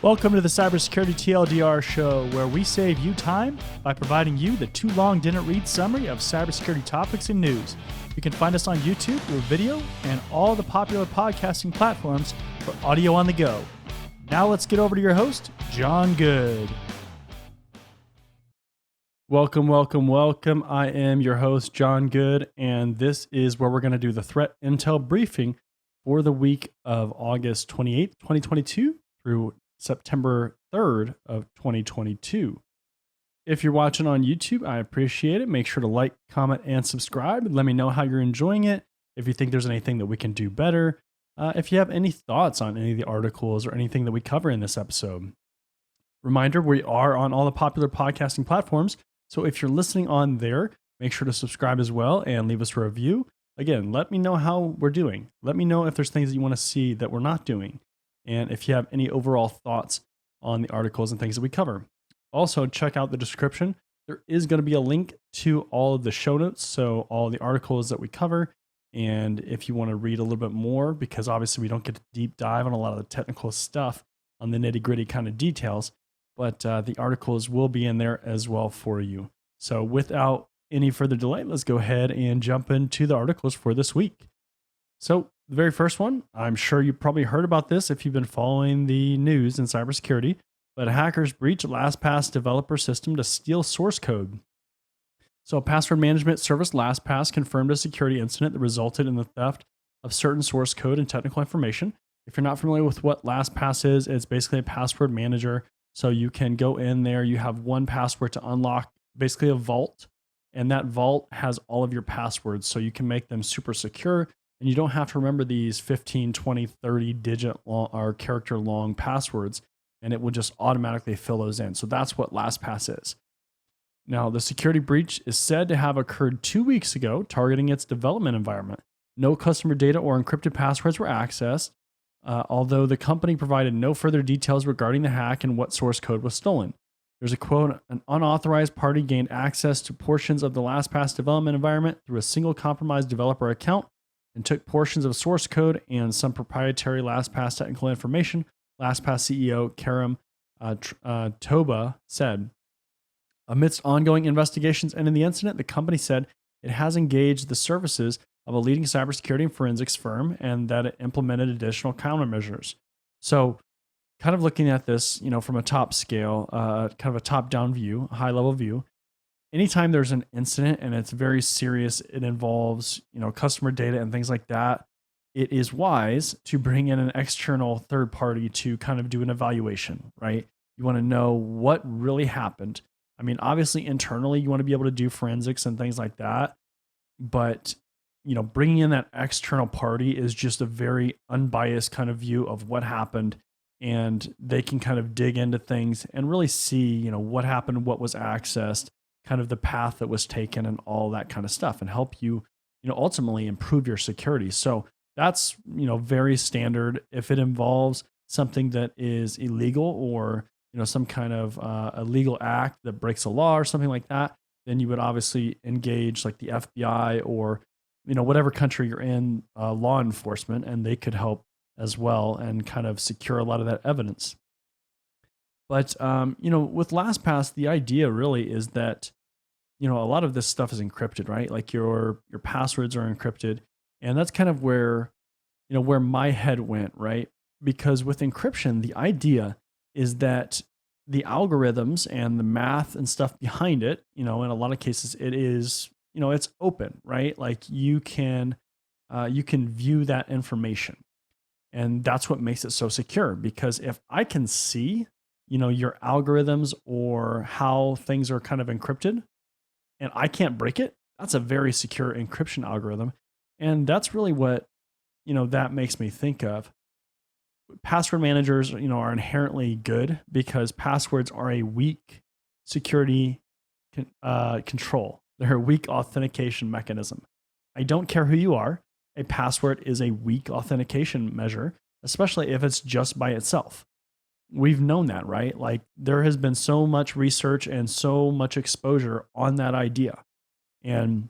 Welcome to the Cybersecurity TLDR show, where we save you time by providing you the too long didn't read summary of cybersecurity topics and news. You can find us on YouTube through video and all the popular podcasting platforms for audio on the go. Now let's get over to your host, John Good. Welcome. I am your host, John Good, and this is where we're going to do the threat intel briefing for the week of August 28th, 2022 through September 3rd of 2022. If you're watching on YouTube, I appreciate it. Make sure to like, comment, and subscribe. Let me know how you're enjoying it. If you think there's anything that we can do better. If you have any thoughts on any of the articles or anything that we cover in this episode. Reminder, we are on all the popular podcasting platforms. So if you're listening on there, make sure to subscribe as well and leave us a review. Again, let me know how we're doing. Let me know if there's things that you want to see that we're not doing. And if you have any overall thoughts on the articles and things that we cover. Also, check out the description. There is going to be a link to all of the show notes, so all the articles that we cover. And if you want to read a little bit more, because obviously we don't get to deep dive on a lot of the technical stuff on the nitty gritty kind of details, but the articles will be in there as well for you. So without any further delay, let's go ahead and jump into the articles for this week. So the very first one, I'm sure you probably heard about this if you've been following the news in cybersecurity, but hackers breached LastPass developer system to steal source code. So password management service LastPass confirmed a security incident that resulted in the theft of certain source code and technical information. If you're not familiar with what LastPass is, it's basically a password manager. So you can go in there, you have one password to unlock basically a vault, and that vault has all of your passwords. So you can make them super secure. And you don't have to remember these 15, 20, 30 digit long or character long passwords, and it will just automatically fill those in. So that's what LastPass is. Now, the security breach is said to have occurred 2 weeks ago, targeting its development environment. No customer data or encrypted passwords were accessed, although the company provided no further details regarding the hack and what source code was stolen. There's a quote, an unauthorized party gained access to portions of the LastPass development environment through a single compromised developer account and took portions of source code and some proprietary LastPass technical information, LastPass CEO Karim Toba said. Amidst ongoing investigations into the incident, the company said it has engaged the services of a leading cybersecurity and forensics firm and that it implemented additional countermeasures. So kind of looking at this, from a top scale, kind of a top-down view, a high-level view, anytime there's an incident and it's very serious, it involves, customer data and things like that, it is wise to bring in an external third party to kind of do an evaluation, right? You want to know what really happened. I mean, obviously internally, you want to be able to do forensics and things like that. But, bringing in that external party is just a very unbiased kind of view of what happened. And they can kind of dig into things and really see, what happened, what was accessed, kind of the path that was taken and all that kind of stuff, and help you, ultimately improve your security. So that's, very standard. If it involves something that is illegal or, some kind of illegal act that breaks a law or something like that, then you would obviously engage like the FBI or, whatever country you're in, law enforcement, and they could help as well and kind of secure a lot of that evidence. But, with LastPass, the idea really is that, a lot of this stuff is encrypted, right? Like your passwords are encrypted. And that's kind of where, where my head went, right? Because with encryption, the idea is that the algorithms and the math and stuff behind it, in a lot of cases, it is, it's open, right? Like you can view that information. And that's what makes it so secure, because if I can see, your algorithms or how things are kind of encrypted, and I can't break it, that's a very secure encryption algorithm. And that's really what, that makes me think of. Password managers, are inherently good because passwords are a weak security control. They're a weak authentication mechanism. I don't care who you are. A password is a weak authentication measure, especially if it's just by itself. We've known that, right? Like there has been so much research and so much exposure on that idea. And,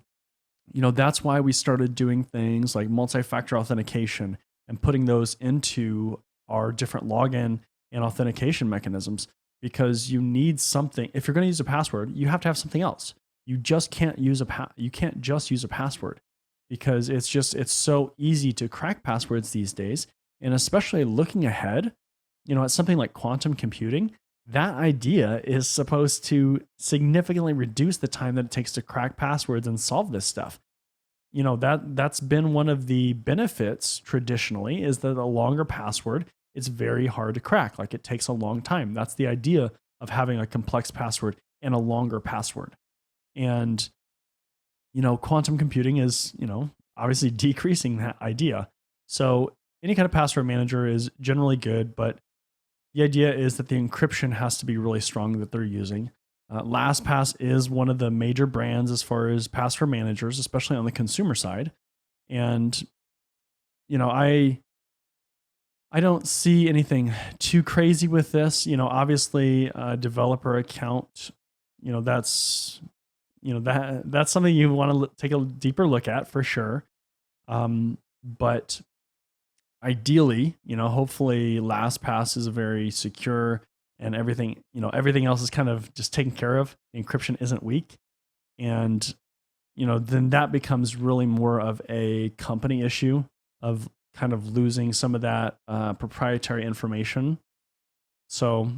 that's why we started doing things like multi-factor authentication and putting those into our different login and authentication mechanisms, because you need something. If you're going to use a password, you have to have something else. You just can't use you can't just use a password, because it's so easy to crack passwords these days. And especially looking ahead, at something like quantum computing, that idea is supposed to significantly reduce the time that it takes to crack passwords and solve this stuff. That's been one of the benefits traditionally, is that a longer password, it's very hard to crack. Like, it takes a long time. That's the idea of having a complex password and a longer password. And quantum computing is, obviously decreasing that idea. So any kind of password manager is generally good, but the idea is that the encryption has to be really strong that they're using. LastPass is one of the major brands as far as password managers, especially on the consumer side. And I don't see anything too crazy with this. Obviously, a developer account, that's that's something you want to take a deeper look at for sure. But ideally, hopefully LastPass is very secure, and everything else is kind of just taken care of. The encryption isn't weak. And, then that becomes really more of a company issue of kind of losing some of that proprietary information. So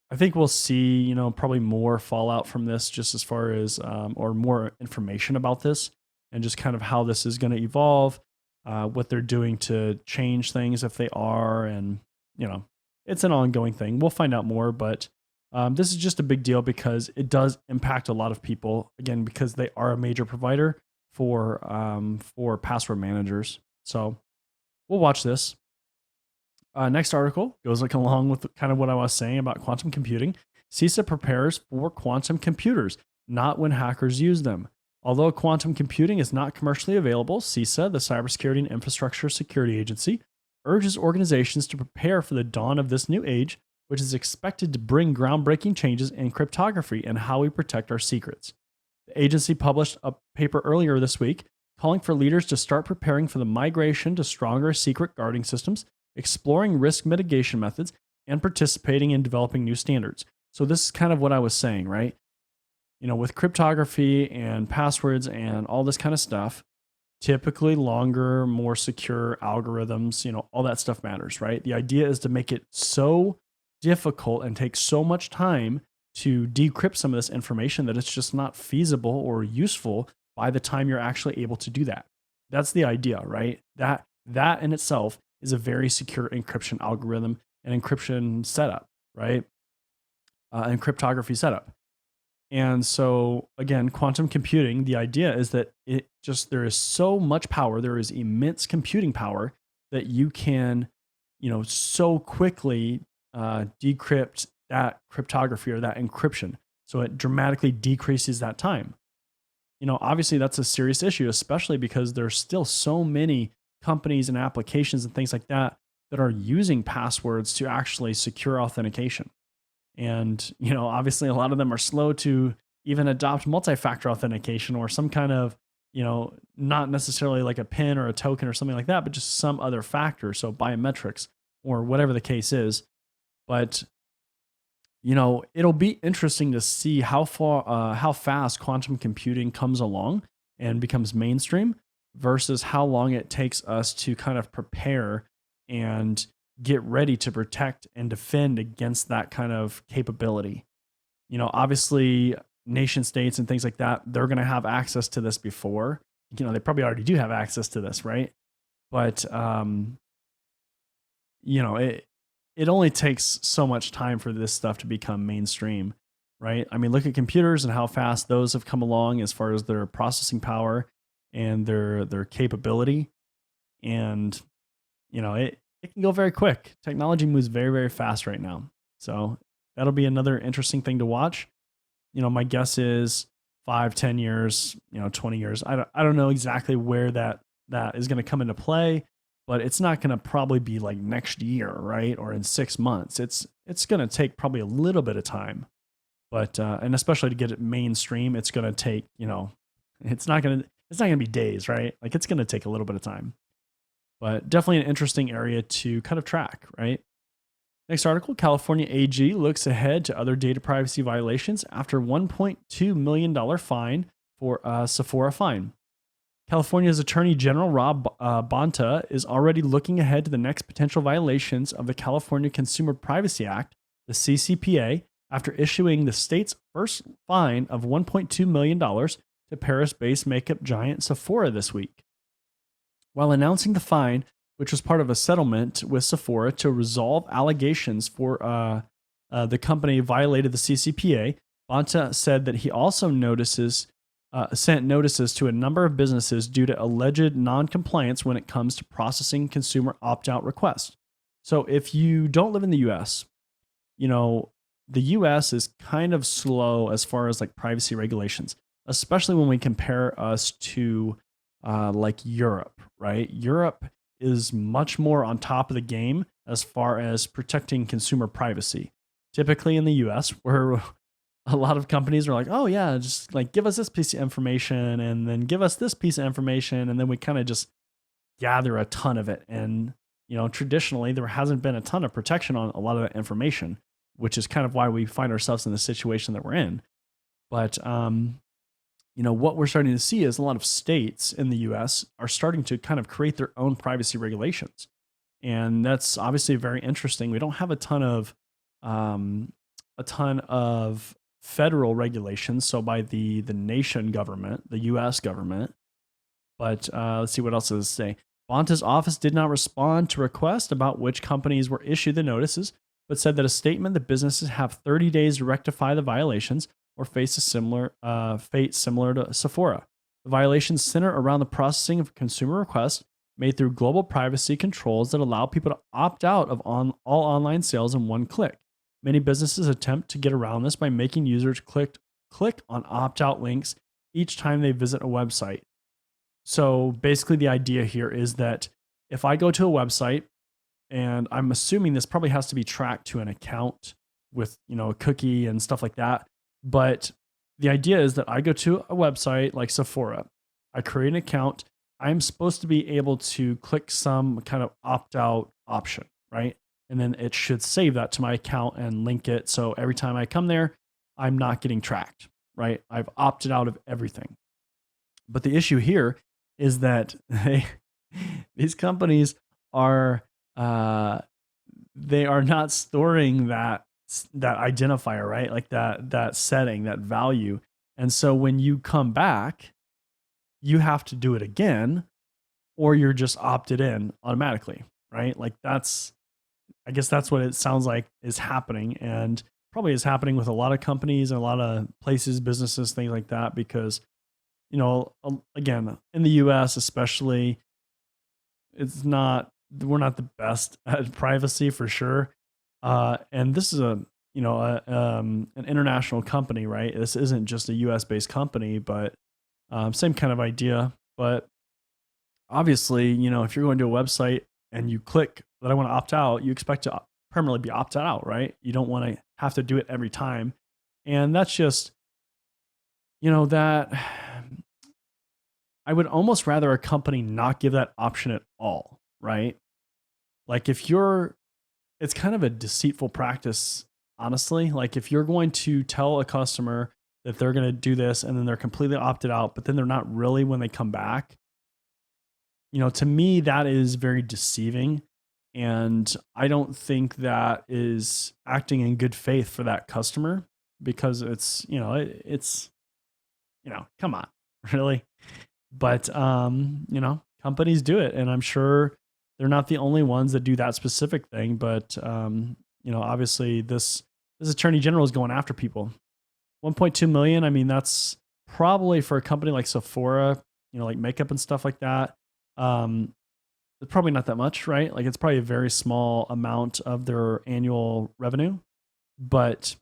I think we'll see, probably more fallout from this, just as far as, or more information about this, and just kind of how this is going to evolve, what they're doing to change things if they are. And, it's an ongoing thing. We'll find out more, but this is just a big deal because it does impact a lot of people, again, because they are a major provider for password managers. So we'll watch this. Next article goes along with kind of what I was saying about quantum computing. CISA prepares for quantum computers, not when hackers use them. Although quantum computing is not commercially available, CISA, the Cybersecurity and Infrastructure Security Agency, urges organizations to prepare for the dawn of this new age, which is expected to bring groundbreaking changes in cryptography and how we protect our secrets. The agency published a paper earlier this week calling for leaders to start preparing for the migration to stronger secret guarding systems, exploring risk mitigation methods, and participating in developing new standards. So this is kind of what I was saying, right? With cryptography and passwords and all this kind of stuff, typically longer, more secure algorithms, all that stuff matters, right? The idea is to make it so difficult and take so much time to decrypt some of this information that it's just not feasible or useful by the time you're actually able to do that. That's the idea, right? That in itself is a very secure encryption algorithm and encryption setup, right? And cryptography setup. And so again, quantum computing, the idea is that there is so much power, there is immense computing power that you can, so quickly decrypt that cryptography or that encryption. So it dramatically decreases that time. Obviously that's a serious issue, especially because there's still so many companies and applications and things like that that are using passwords to actually secure authentication. And, obviously a lot of them are slow to even adopt multi-factor authentication or some kind of, not necessarily like a PIN or a token or something like that, but just some other factor. So biometrics or whatever the case is. But, it'll be interesting to see how fast quantum computing comes along and becomes mainstream versus how long it takes us to kind of prepare and get ready to protect and defend against that kind of capability. Obviously nation states and things like that, they're going to have access to this before, they probably already do have access to this, right? But, it only takes so much time for this stuff to become mainstream, right? I mean, look at computers and how fast those have come along as far as their processing power and their capability. And, it can go very quick. Technology moves very, very fast right now. So that'll be another interesting thing to watch. My guess is 5, 10 years, 20 years. I don't know exactly where that is going to come into play, but it's not going to probably be like next year, right? Or in 6 months. It's going to take probably a little bit of time, but, and especially to get it mainstream, it's going to take, it's not going to be days, right? Like, it's going to take a little bit of time. But definitely an interesting area to kind of track, right? Next article, California AG looks ahead to other data privacy violations after $1.2 million fine for a Sephora fine. California's Attorney General Rob Bonta is already looking ahead to the next potential violations of the California Consumer Privacy Act, the CCPA, after issuing the state's first fine of $1.2 million to Paris-based makeup giant Sephora this week. While announcing the fine, which was part of a settlement with Sephora to resolve allegations for the company violated the CCPA, Bonta said that he also sent notices to a number of businesses due to alleged non-compliance when it comes to processing consumer opt-out requests. So if you don't live in the US, the US is kind of slow as far as like privacy regulations, especially when we compare us to like Europe, right? Europe is much more on top of the game as far as protecting consumer privacy. Typically in the US, where a lot of companies are like, oh yeah, just like give us this piece of information and then give us this piece of information. And then we kind of just gather a ton of it. And, traditionally there hasn't been a ton of protection on a lot of that information, which is kind of why we find ourselves in the situation that we're in. But, what we're starting to see is a lot of states in the US are starting to kind of create their own privacy regulations. And that's obviously very interesting. We don't have a ton of federal regulations, so by the nation government, the U.S. government. But let's see what else does it say. Bonta's office did not respond to requests about which companies were issued the notices, but said that a statement that businesses have 30 days to rectify the violations or face a similar fate similar to Sephora. The violations center around the processing of consumer requests made through global privacy controls that allow people to opt out of all online sales in one click. Many businesses attempt to get around this by making users click on opt-out links each time they visit a website. So basically the idea here is that if I go to a website, and I'm assuming this probably has to be tracked to an account with, a cookie and stuff like that. But the idea is that I go to a website like Sephora, I create an account, I'm supposed to be able to click some kind of opt-out option, right? And then it should save that to my account and link it. So every time I come there, I'm not getting tracked, right? I've opted out of everything. But the issue here is that these companies are they are not storing that identifier, right? Like that setting, that value. And so when you come back, you have to do it again, or you're just opted in automatically, right? Like I guess that's what it sounds like is happening, and probably is happening with a lot of companies and a lot of places, businesses, things like that, because, again, in the US especially, we're not the best at privacy for sure. And this is an international company, right? This isn't just a US based company, but same kind of idea. But obviously, if you're going to a website and you click that I want to opt out, you expect to permanently be opted out, right? You don't want to have to do it every time. And that's just, that I would almost rather a company not give that option at all, right? Like it's kind of a deceitful practice, honestly. Like if you're going to tell a customer that they're going to do this and then they're completely opted out, but then they're not really when they come back, to me, that is very deceiving. And I don't think that is acting in good faith for that customer, because it's come on, really. But, companies do it, and I'm sure they're not the only ones that do that specific thing. But, obviously this attorney general is going after people. 1.2 million. I mean, that's probably for a company like Sephora, like makeup and stuff like that. It's probably not that much, right? Like it's probably a very small amount of their annual revenue, but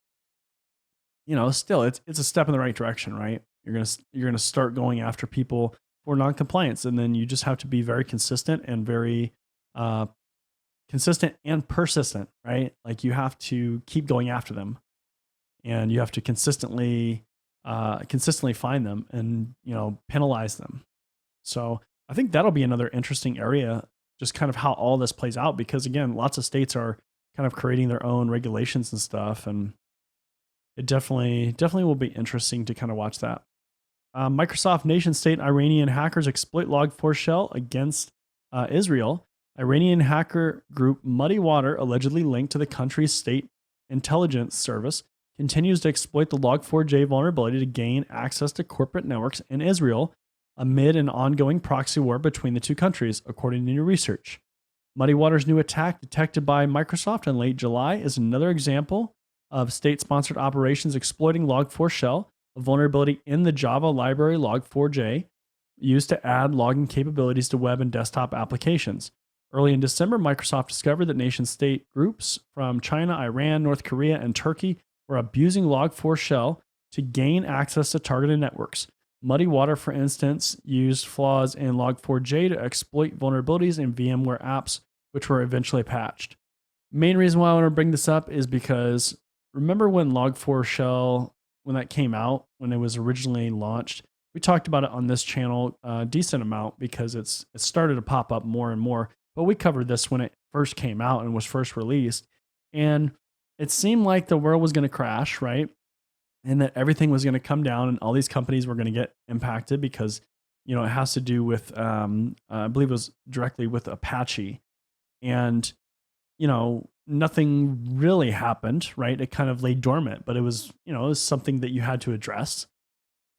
still it's a step in the right direction, right? You're going to start going after people for non-compliance, and then you just have to be very consistent and very consistent and persistent, right? Like you have to keep going after them, and you have to consistently find them and penalize them. So I think that'll be another interesting area, just kind of how all this plays out, because again, lots of states are kind of creating their own regulations and stuff. And it definitely will be interesting to kind of watch that. Microsoft nation state Iranian hackers exploit Log4Shell against Israel. Iranian hacker group Muddy Water, allegedly linked to the country's state intelligence service, continues to exploit the Log4j vulnerability to gain access to corporate networks in Israel amid an ongoing proxy war between the two countries, according to new research. Muddy Water's new attack, detected by Microsoft in late July, is another example of state-sponsored operations exploiting Log4Shell, a vulnerability in the Java library Log4j, used to add logging capabilities to web and desktop applications. Early in December, Microsoft discovered that nation-state groups from China, Iran, North Korea, and Turkey were abusing Log4Shell to gain access to targeted networks. Muddy Water, for instance, used flaws in Log4j to exploit vulnerabilities in VMware apps, which were eventually patched. Main reason why I want to bring this up is because remember when Log4Shell, when that came out, when it was originally launched, we talked about it on this channel a decent amount because it started to pop up more and more. But we covered this when it first came out and was first released. And it seemed like the world was going to crash, right? And that everything was going to come down and all these companies were going to get impacted because, it has to do with, I believe it was directly with Apache. And, nothing really happened, right? It kind of lay dormant, but it was something that you had to address.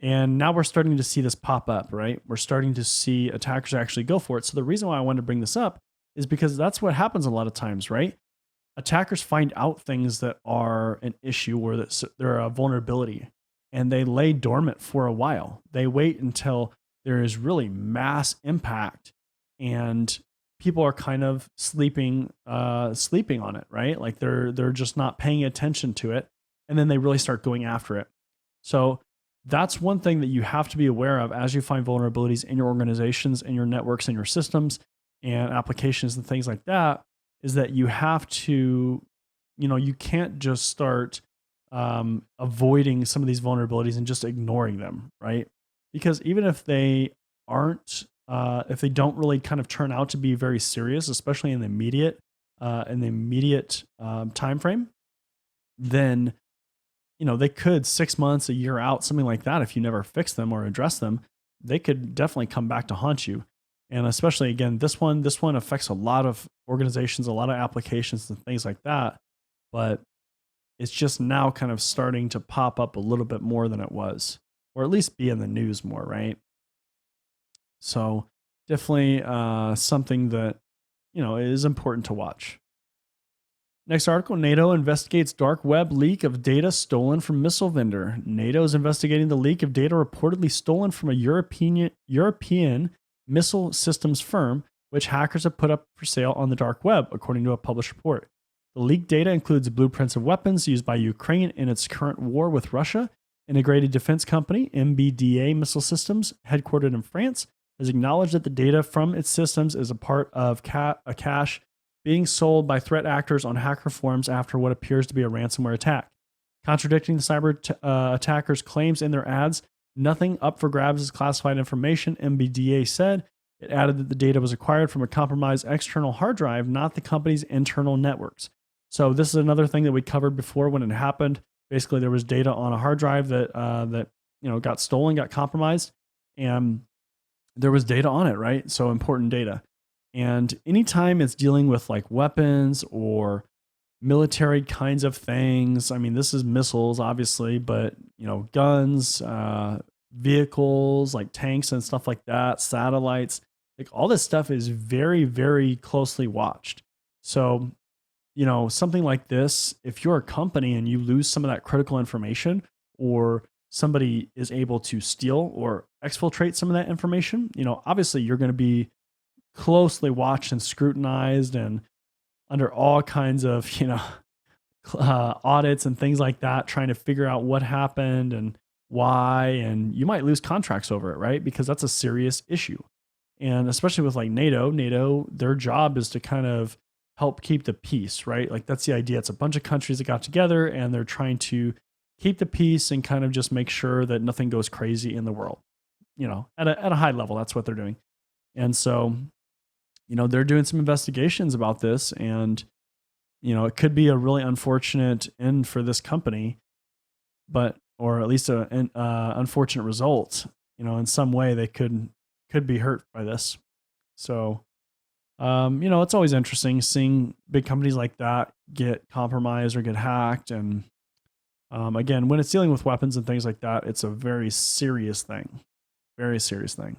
And now we're starting to see this pop up, right? We're starting to see attackers actually go for it. So the reason why I wanted to bring this up is because that's what happens a lot of times, right? Attackers find out things that are an issue or that they're a vulnerability, and they lay dormant for a while. They wait until there is really mass impact and people are kind of sleeping on it, right? Like they're just not paying attention to it, and then they really start going after it. So that's one thing that you have to be aware of as you find vulnerabilities in your organizations, in your networks, in your systems and applications and things like that, is that you have to, you can't just start avoiding some of these vulnerabilities and just ignoring them, right? Because even if they aren't, if they don't really kind of turn out to be very serious, especially in the immediate time frame, then they could 6 months, a year out, something like that. If you never fix them or address them, they could definitely come back to haunt you. And especially again, this one affects a lot of organizations, a lot of applications and things like that. But it's just now kind of starting to pop up a little bit more than it was, or at least be in the news more, right? So definitely something that, is important to watch. Next article, NATO investigates dark web leak of data stolen from missile vendor. NATO is investigating the leak of data reportedly stolen from a European missile systems firm, which hackers have put up for sale on the dark web, according to a published report. The leaked data includes blueprints of weapons used by Ukraine in its current war with Russia. Integrated Defense Company, MBDA Missile Systems, headquartered in France, has acknowledged that the data from its systems is a part of a cache being sold by threat actors on hacker forums after what appears to be a ransomware attack. Contradicting the cyber attackers' claims in their ads, nothing up for grabs is classified information, MBDA said. It added that the data was acquired from a compromised external hard drive, not the company's internal networks. So this is another thing that we covered before when it happened. Basically, there was data on a hard drive that got stolen, got compromised, and there was data on it, right? So important data. And anytime it's dealing with like weapons or military kinds of things, I mean, this is missiles, obviously, but guns, vehicles like tanks and stuff like that, satellites, like all this stuff is very, very closely watched. So, something like this, if you're a company and you lose some of that critical information, or somebody is able to steal or exfiltrate some of that information, obviously you're going to be closely watched and scrutinized and under all kinds of, audits and things like that, trying to figure out what happened and why, and you might lose contracts over it, right? Because that's a serious issue. And especially with like NATO, their job is to kind of help keep the peace, right? Like that's the idea. It's a bunch of countries that got together and they're trying to keep the peace and kind of just make sure that nothing goes crazy in the world, at a high level. That's what they're doing. And so, they're doing some investigations about this, and it could be a really unfortunate end for this company, or at least an unfortunate result. In some way they could be hurt by this. So, it's always interesting seeing big companies like that get compromised or get hacked. And again, when it's dealing with weapons and things like that, it's a very serious thing. Very serious thing.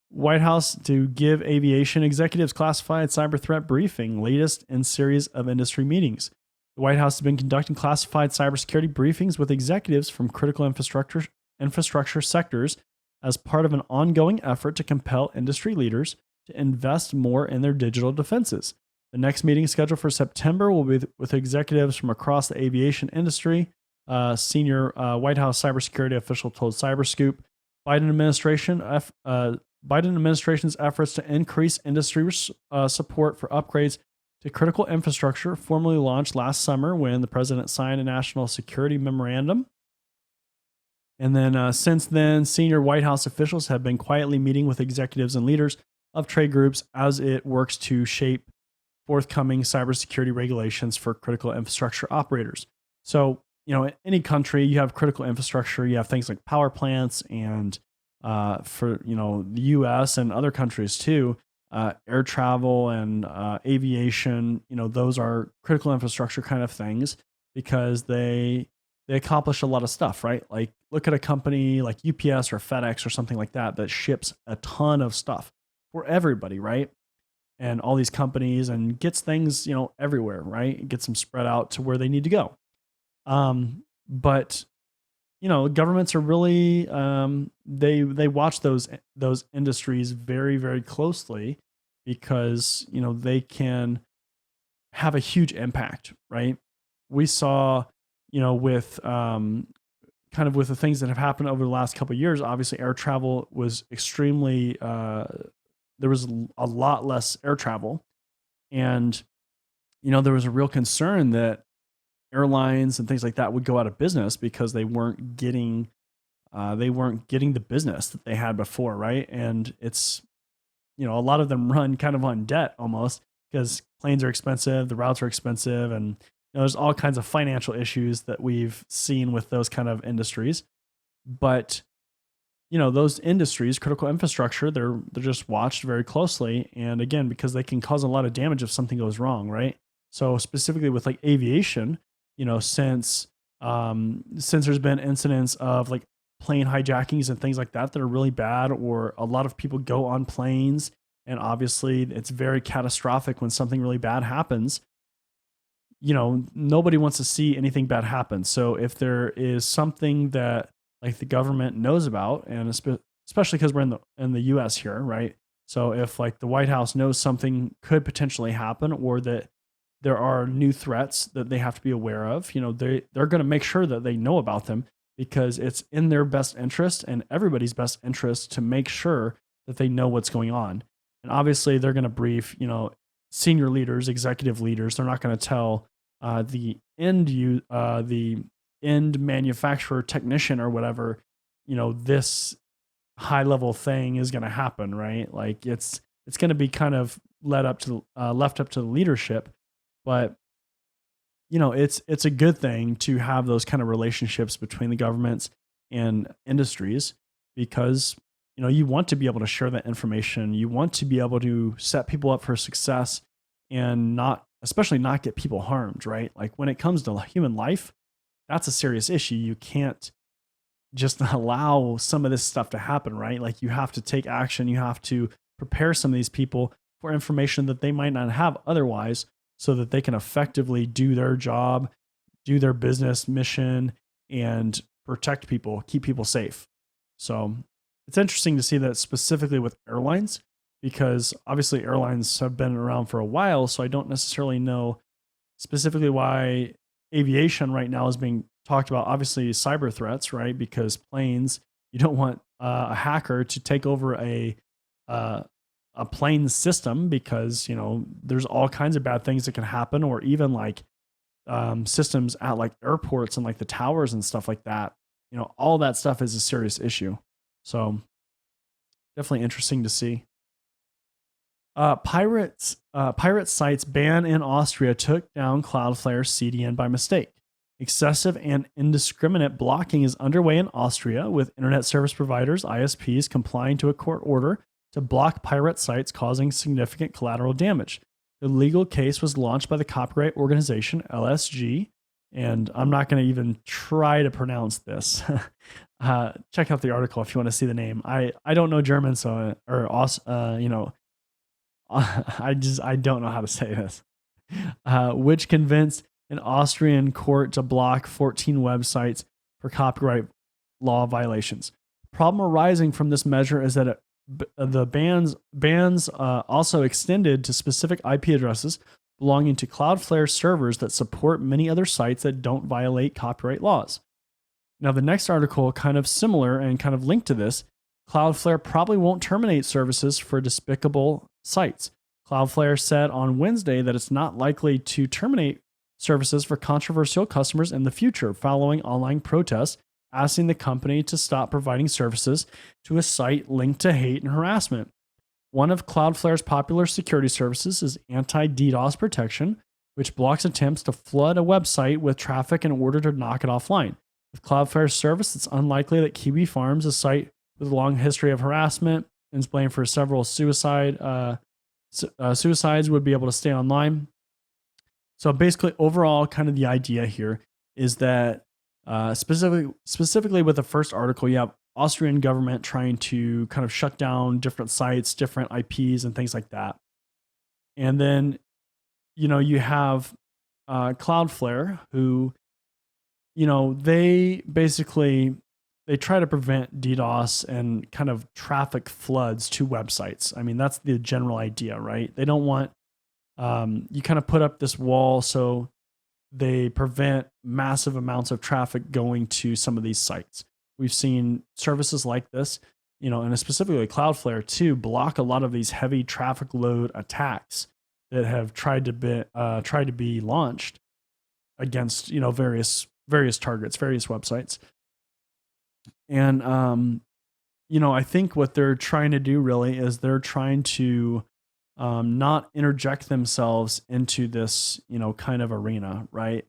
White House to give aviation executives classified cyber threat briefing, latest in series of industry meetings. The White House has been conducting classified cybersecurity briefings with executives from critical infrastructure sectors as part of an ongoing effort to compel industry leaders to invest more in their digital defenses. The next meeting scheduled for September will be with executives from across the aviation industry. Senior White House cybersecurity official told CyberScoop, Biden administration's efforts to increase industry support for upgrades to critical infrastructure formally launched last summer when the president signed a national security memorandum. And then since then, senior White House officials have been quietly meeting with executives and leaders of trade groups as it works to shape forthcoming cybersecurity regulations for critical infrastructure operators. So, in any country, you have critical infrastructure, you have things like power plants, and for the U.S. and other countries too, air travel and aviation, those are critical infrastructure kind of things because they accomplish a lot of stuff, right? Like look at a company like UPS or FedEx or something like that ships a ton of stuff for everybody, right? And all these companies and gets things, everywhere, right? It gets them spread out to where they need to go. But governments are really they watch those industries very, very closely because they can have a huge impact, right? We saw with kind of with the things that have happened over the last couple of years, obviously air travel was extremely there was a lot less air travel, and there was a real concern that airlines and things like that would go out of business because they weren't getting the business that they had before, right? And it's a lot of them run kind of on debt almost because planes are expensive, the routes are expensive, and there's all kinds of financial issues that we've seen with those kind of industries. But those industries, critical infrastructure, they're just watched very closely, and again because they can cause a lot of damage if something goes wrong, right? So specifically with like aviation, since there's been incidents of like plane hijackings and things like that are really bad, or a lot of people go on planes, and obviously it's very catastrophic when something really bad happens. Nobody wants to see anything bad happen. So if there is something that like the government knows about, and especially because we're in the US here, right? So if like the White House knows something could potentially happen, or that there are new threats that they have to be aware of, they're going to make sure that they know about them because it's in their best interest and everybody's best interest to make sure that they know what's going on. And obviously they're going to brief, senior leaders, executive leaders. They're not going to tell the end manufacturer technician or whatever, this high level thing is going to happen, right? Like it's going to be kind of left up to the leadership. But it's a good thing to have those kind of relationships between the governments and industries because you want to be able to share that information. You want to be able to set people up for success and especially not get people harmed, right? Like when it comes to human life, that's a serious issue. You can't just allow some of this stuff to happen, right? Like you have to take action. You have to prepare some of these people for information that they might not have otherwise, so that they can effectively do their job, do their business mission, and protect people, keep people safe. So it's interesting to see that specifically with airlines, because obviously airlines have been around for a while. So I don't necessarily know specifically why aviation right now is being talked about. Obviously cyber threats, right? Because planes, you don't want a hacker to take over a plane system because there's all kinds of bad things that can happen, or even like systems at like airports and like the towers and stuff like that. All that stuff is a serious issue. So definitely interesting to see. Pirate sites banned in Austria took down Cloudflare's CDN by mistake. Excessive and indiscriminate blocking is underway in Austria, with internet service providers, ISPs, complying to a court order to block pirate sites, causing significant collateral damage. The legal case was launched by the copyright organization LSG, and I'm not going to even try to pronounce this. Check out the article if you want to see the name. I don't know German, so I don't know how to say this. Which convinced an Austrian court to block 14 websites for copyright law violations. Problem arising from this measure is that the bans also extended to specific IP addresses belonging to Cloudflare servers that support many other sites that don't violate copyright laws. Now, the next article, kind of similar and kind of linked to this, Cloudflare probably won't terminate services for despicable sites. Cloudflare said on Wednesday that it's not likely to terminate services for controversial customers in the future, following online protests asking the company to stop providing services to a site linked to hate and harassment. One of Cloudflare's popular security services is anti-DDoS protection, which blocks attempts to flood a website with traffic in order to knock it offline. With Cloudflare's service, it's unlikely that Kiwi Farms, a site with a long history of harassment and is blamed for several suicides, would be able to stay online. So basically, overall, kind of the idea here is that specifically with the first article, you have Austrian government trying to kind of shut down different sites, different IPs, and things like that. And then, you have Cloudflare, who, they try to prevent DDoS and kind of traffic floods to websites. I mean, that's the general idea, right? They don't want, you kind of put up this wall so they prevent massive amounts of traffic going to some of these sites. We've seen services like this, and specifically Cloudflare too, block a lot of these heavy traffic load attacks that have tried to be launched against, various targets, various websites. And, I think what they're trying to do really is they're trying to not interject themselves into this, kind of arena, right?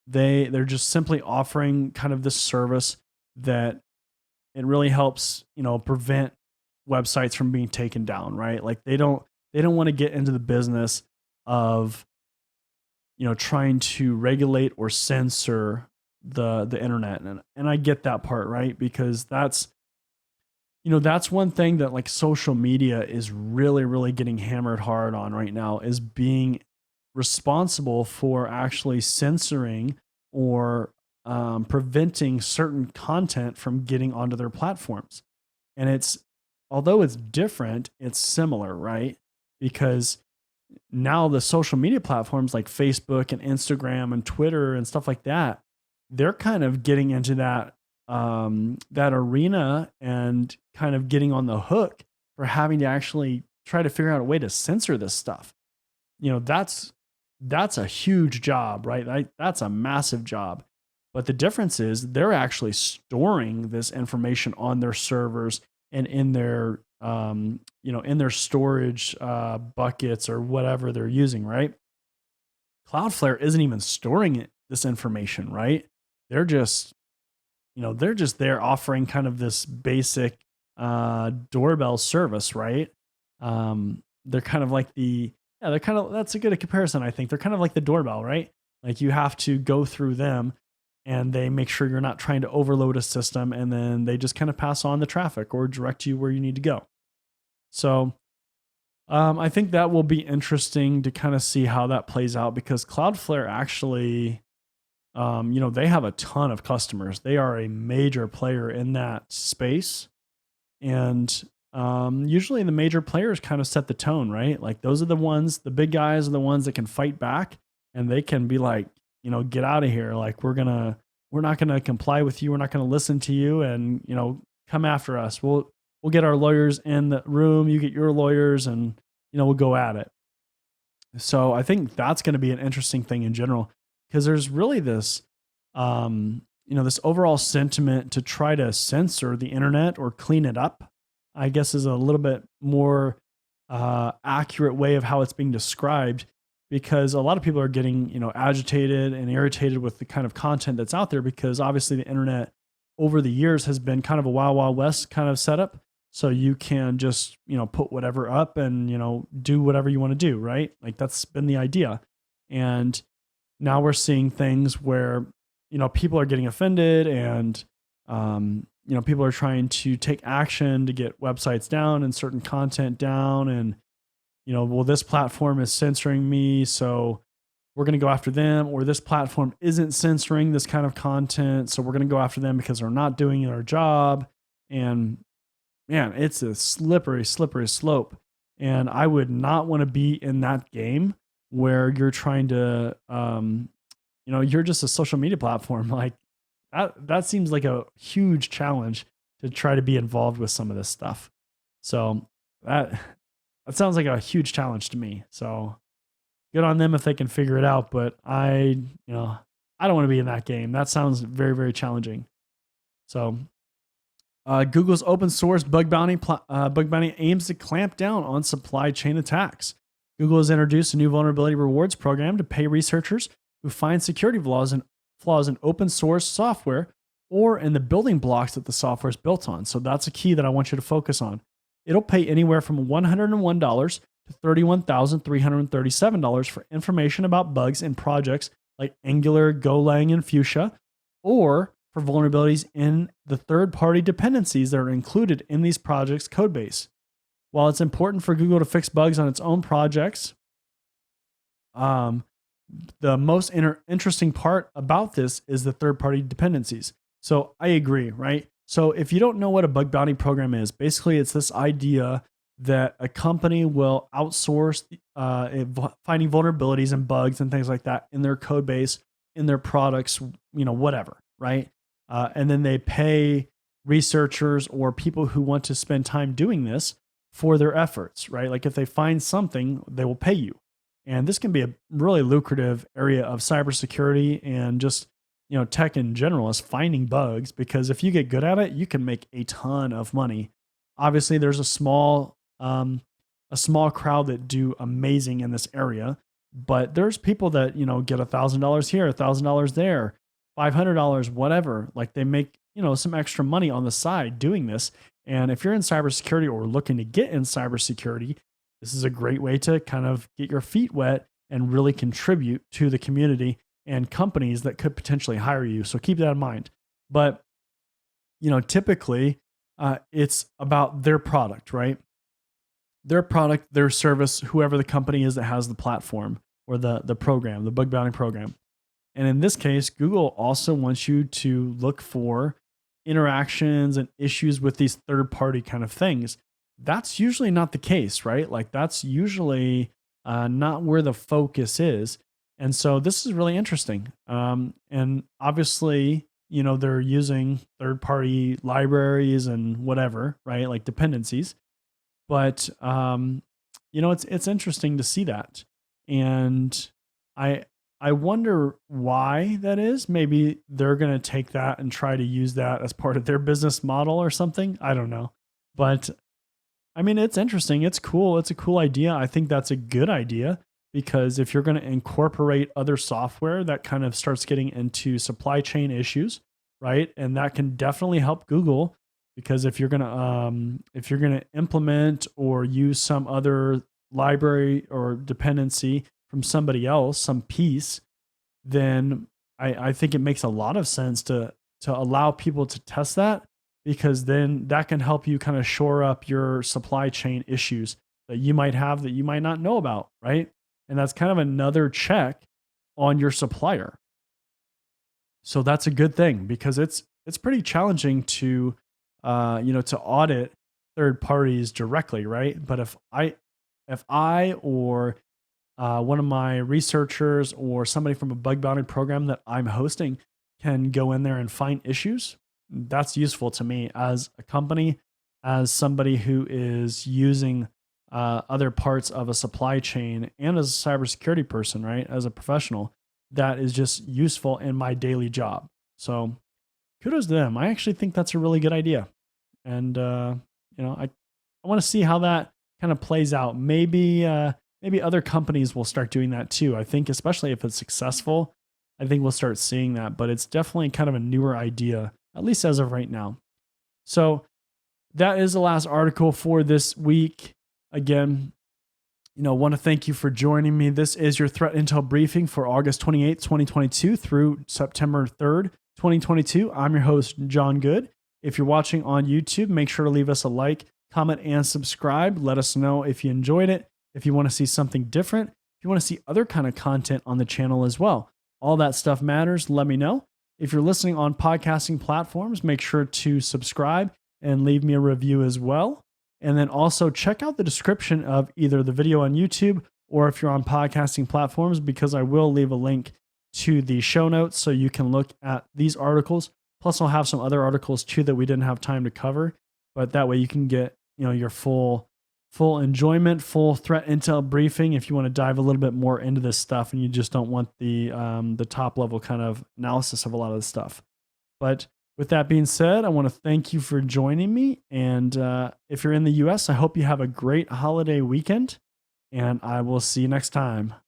They're just simply offering kind of this service that it really helps, prevent websites from being taken down, right? Like they don't want to get into the business of, trying to regulate or censor the internet. And I get that part, right? Because that's one thing that like social media is really, really getting hammered hard on right now, is being responsible for actually censoring or preventing certain content from getting onto their platforms. And although it's different, it's similar, right? Because now the social media platforms like Facebook and Instagram and Twitter and stuff like that, they're kind of getting into that arena and kind of getting on the hook for having to actually try to figure out a way to censor this stuff. That's a huge job, right? That's a massive job. But the difference is they're actually storing this information on their servers and in their in their storage buckets or whatever they're using, right? Cloudflare isn't even storing this information, right? They're just there offering kind of this basic doorbell service, right? They're kind of like that's a good comparison, I think. They're kind of like the doorbell, right? Like you have to go through them and they make sure you're not trying to overload a system, and then they just kind of pass on the traffic or direct you where you need to go. So I think that will be interesting to kind of see how that plays out, because Cloudflare actually, they have a ton of customers. They are a major player in that space. And usually the major players kind of set the tone, right? Like those are the big guys are the ones that can fight back, and they can be like, get out of here. Like we're not going to comply with you. We're not going to listen to you, and, come after us. We'll get our lawyers in the room. You get your lawyers, and, we'll go at it. So I think that's going to be an interesting thing in general, because there's really this, this overall sentiment to try to censor the internet or clean it up, I guess, is a little bit more accurate way of how it's being described, because a lot of people are getting, agitated and irritated with the kind of content that's out there, because obviously the internet over the years has been kind of a wild wild west kind of setup. So you can just, put whatever up and, do whatever you want to do, right? Like that's been the idea. And now we're seeing things where, people are getting offended, and people are trying to take action to get websites down and certain content down. And, well, this platform is censoring me, so we're going to go after them. Or this platform isn't censoring this kind of content, so we're going to go after them because they're not doing their job. And man, it's a slippery, slippery slope. And I would not want to be in that game where you're trying to, you're just a social media platform. Like that seems like a huge challenge to try to be involved with some of this stuff. So that sounds like a huge challenge to me. So good on them if they can figure it out. But I don't want to be in that game. That sounds very, very challenging. So Google's open source bug bounty aims to clamp down on supply chain attacks. Google has introduced a new vulnerability rewards program to pay researchers who find security flaws in open source software or in the building blocks that the software is built on. So that's a key that I want you to focus on. It'll pay anywhere from $101 to $31,337 for information about bugs in projects like Angular, Golang, and Fuchsia, or for vulnerabilities in the third-party dependencies that are included in these projects' codebase. While it's important for Google to fix bugs on its own projects, the most interesting part about this is the third-party dependencies. So I agree, right? So if you don't know what a bug bounty program is, basically it's this idea that a company will outsource finding vulnerabilities and bugs and things like that in their code base, in their products, whatever, right? And then they pay researchers or people who want to spend time doing this for their efforts, right? Like if they find something, they will pay you. And this can be a really lucrative area of cybersecurity and just, tech in general, is finding bugs, because if you get good at it, you can make a ton of money. Obviously, there's a small crowd that do amazing in this area, but there's people that, get $1,000 here, $1,000 there, $500, whatever. Like they make, some extra money on the side doing this. And if you're in cybersecurity or looking to get in cybersecurity, this is a great way to kind of get your feet wet and really contribute to the community and companies that could potentially hire you. So keep that in mind. But, typically it's about their product, right? Their product, their service, whoever the company is that has the platform or the program, the bug bounty program. And in this case, Google also wants you to look for interactions and issues with these third-party kind of things. That's usually not the case, right? Like that's usually not where the focus is. And so this is really interesting. And obviously, they're using third-party libraries and whatever, right? Like dependencies. But it's interesting to see that. And I wonder why that is. Maybe they're going to take that and try to use that as part of their business model or something. I don't know. But I mean, it's interesting. It's cool. It's a cool idea. I think that's a good idea, because if you're going to incorporate other software, that kind of starts getting into supply chain issues, right? And that can definitely help Google, because if you're going to implement or use some other library or dependency from somebody else, some piece, then I think it makes a lot of sense to allow people to test that, because then that can help you kind of shore up your supply chain issues that you might have that you might not know about, right? And that's kind of another check on your supplier. So that's a good thing, because it's pretty challenging to to audit third parties directly, right? But if I or one of my researchers or somebody from a bug bounty program that I'm hosting can go in there and find issues, that's useful to me as a company, as somebody who is using other parts of a supply chain, and as a cybersecurity person, right? As a professional, that is just useful in my daily job. So kudos to them. I actually think that's a really good idea. And, I want to see how that kind of plays out. Maybe other companies will start doing that too. I think especially if it's successful, I think we'll start seeing that, but it's definitely kind of a newer idea, at least as of right now. So that is the last article for this week. Again, want to thank you for joining me. This is your threat intel briefing for August 28th, 2022 through September 3rd, 2022. I'm your host, John Good. If you're watching on YouTube, make sure to leave us a like, comment, and subscribe. Let us know if you enjoyed it, if you want to see something different, if you want to see other kind of content on the channel as well. All that stuff matters. Let me know. If you're listening on podcasting platforms, make sure to subscribe and leave me a review as well. And then also check out the description of either the video on YouTube or if you're on podcasting platforms, because I will leave a link to the show notes so you can look at these articles. Plus, I'll have some other articles too that we didn't have time to cover, but that way you can get your full enjoyment, full threat intel briefing if you want to dive a little bit more into this stuff and you just don't want the top level kind of analysis of a lot of the stuff. But with that being said, I want to thank you for joining me. And if you're in the US, I hope you have a great holiday weekend, and I will see you next time.